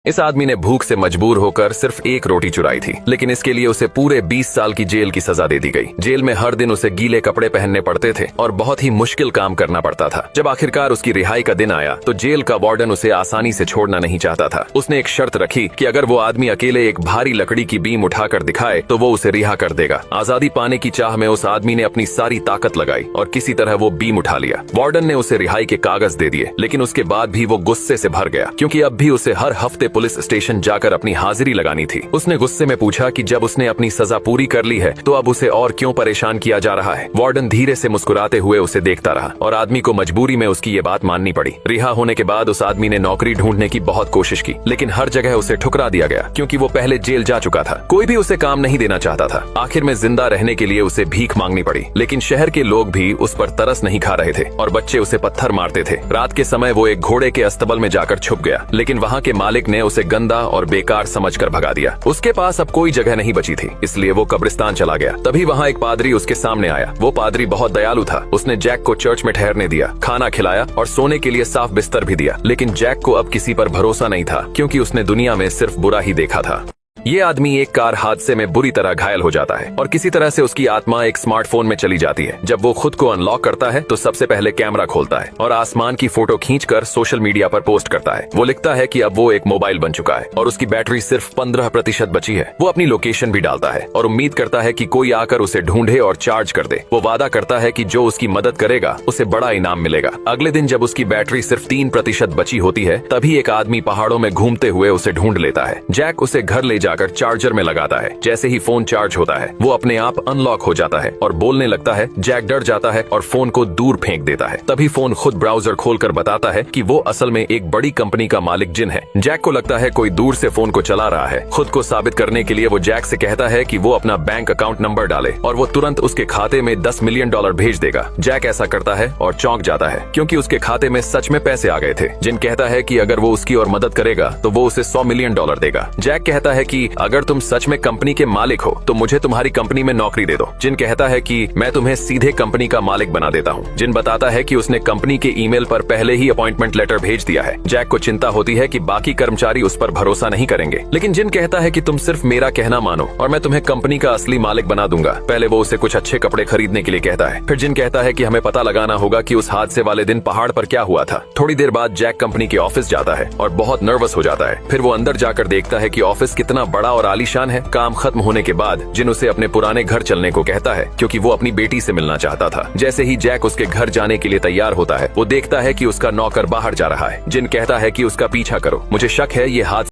इस आदमी ने भूख से मजबूर होकर सिर्फ एक रोटी चुराई थी, लेकिन इसके लिए उसे पूरे 20 साल की जेल की सजा दे दी गई। जेल में हर दिन उसे गीले कपड़े पहनने पड़ते थे और बहुत ही मुश्किल काम करना पड़ता था। जब आखिरकार उसकी रिहाई का दिन आया तो जेल का वार्डन उसे आसानी से छोड़ना नहीं चाहता था। उसने एक शर्त रखी कि अगर वो आदमी अकेले एक भारी लकड़ी की बीम उठाकर दिखाए तो वो उसे रिहा कर देगा। आजादी पाने की चाह में उस आदमी ने अपनी सारी ताकत लगाई और किसी तरह वो बीम उठा लिया। वार्डन ने उसे रिहाई के कागज दे दिए, लेकिन उसके बाद भी वो गुस्से से भर गया, क्योंकि अब भी उसे हर हफ्ते पुलिस स्टेशन जाकर अपनी हाजिरी लगानी थी। उसने गुस्से में पूछा कि जब उसने अपनी सजा पूरी कर ली है तो अब उसे और क्यों परेशान किया जा रहा है। वार्डन धीरे से मुस्कुराते हुए उसे देखता रहा और आदमी को मजबूरी में उसकी ये बात माननी पड़ी। रिहा होने के बाद उस आदमी ने नौकरी ढूंढने की बहुत कोशिश की, लेकिन हर जगह उसे ठुकरा दिया गया, क्योंकि वो पहले जेल जा चुका था। कोई भी उसे काम नहीं देना चाहता था। आखिर में जिंदा रहने के लिए उसे भीख मांगनी पड़ी, लेकिन शहर के लोग भी उस पर तरस नहीं खा रहे थे और बच्चे उसे पत्थर मारते थे। रात के समय वो एक घोड़े के अस्तबल में जाकर छुप गया, लेकिन वहाँ के मालिक ने उसे गंदा और बेकार समझकर भगा दिया। उसके पास अब कोई जगह नहीं बची थी, इसलिए वो कब्रिस्तान चला गया। तभी वहाँ एक पादरी उसके सामने आया। वो पादरी बहुत दयालु था। उसने जैक को चर्च में ठहरने दिया, खाना खिलाया और सोने के लिए साफ बिस्तर भी दिया। लेकिन जैक को अब किसी पर भरोसा नहीं था, क्योंकि उसने दुनिया में सिर्फ बुरा ही देखा था। ये आदमी एक कार हादसे में बुरी तरह घायल हो जाता है और किसी तरह से उसकी आत्मा एक स्मार्टफोन में चली जाती है। जब वो खुद को अनलॉक करता है तो सबसे पहले कैमरा खोलता है और आसमान की फोटो खींचकर सोशल मीडिया पर पोस्ट करता है। वो लिखता है कि अब वो एक मोबाइल बन चुका है और उसकी बैटरी सिर्फ 15% बची है। वो अपनी लोकेशन भी डालता है और उम्मीद करता है कि कोई आकर उसे ढूंढे और चार्ज कर दे। वो वादा करता है कि जो उसकी मदद करेगा उसे बड़ा इनाम मिलेगा। अगले दिन जब उसकी बैटरी सिर्फ 3% बची होती है, तभी एक आदमी पहाड़ों में घूमते हुए उसे ढूंढ लेता है। जैक उसे घर ले जाकर चार्जर में लगाता है। जैसे ही फोन चार्ज होता है, वो अपने आप अनलॉक हो जाता है और बोलने लगता है। जैक डर जाता है और फोन को दूर फेंक देता है। तभी फोन खुद ब्राउजर खोलकर बताता है कि वो असल में एक बड़ी कंपनी का मालिक जिन है। जैक को लगता है कोई दूर से फोन को चला रहा है। खुद को साबित करने के लिए वो जैक से कहता है कि वो अपना बैंक अकाउंट नंबर डाले और वो तुरंत उसके खाते में $10 मिलियन भेज देगा। जैक ऐसा करता है और चौंक जाता है, क्योंकि उसके खाते में सच में पैसे आ गए थे। जिन कहता है कि अगर वो उसकी और मदद करेगा तो वो उसे $100 मिलियन देगा। जैक कहता है कि अगर तुम सच में कंपनी के मालिक हो तो मुझे तुम्हारी कंपनी में नौकरी दे दो। जिन कहता है कि मैं तुम्हें सीधे कंपनी का मालिक बना देता हूँ। जिन बताता है कि उसने कंपनी के ईमेल पर पहले ही अपॉइंटमेंट लेटर भेज दिया है। जैक को चिंता होती है कि बाकी कर्मचारी उस पर भरोसा नहीं करेंगे, लेकिन जिन कहता है कि तुम सिर्फ मेरा कहना मानो और मैं तुम्हें कंपनी का असली मालिक बना दूंगा। पहले वो उसे कुछ अच्छे कपड़े खरीदने के लिए कहता है। फिर जिन कहता है कि हमें पता लगाना होगा कि उस हादसे वाले दिन पहाड़ पर क्या हुआ था। थोड़ी देर बाद जैक कंपनी के ऑफिस जाता है और बहुत नर्वस हो जाता है। फिर वो अंदर जाकर देखता है कि ऑफिस कितना बड़ा और आलीशान है। काम खत्म होने के बाद जिन उसे अपने पुराने घर चलने को कहता है, क्योंकि वो अपनी बेटी से मिलना चाहता था। जैसे ही जैक उसके घर जाने के लिए तैयार होता है, वो देखता है कि उसका नौकर बाहर जा रहा है। जिन कहता है कि उसका पीछा करो, मुझे शक है ये हादसा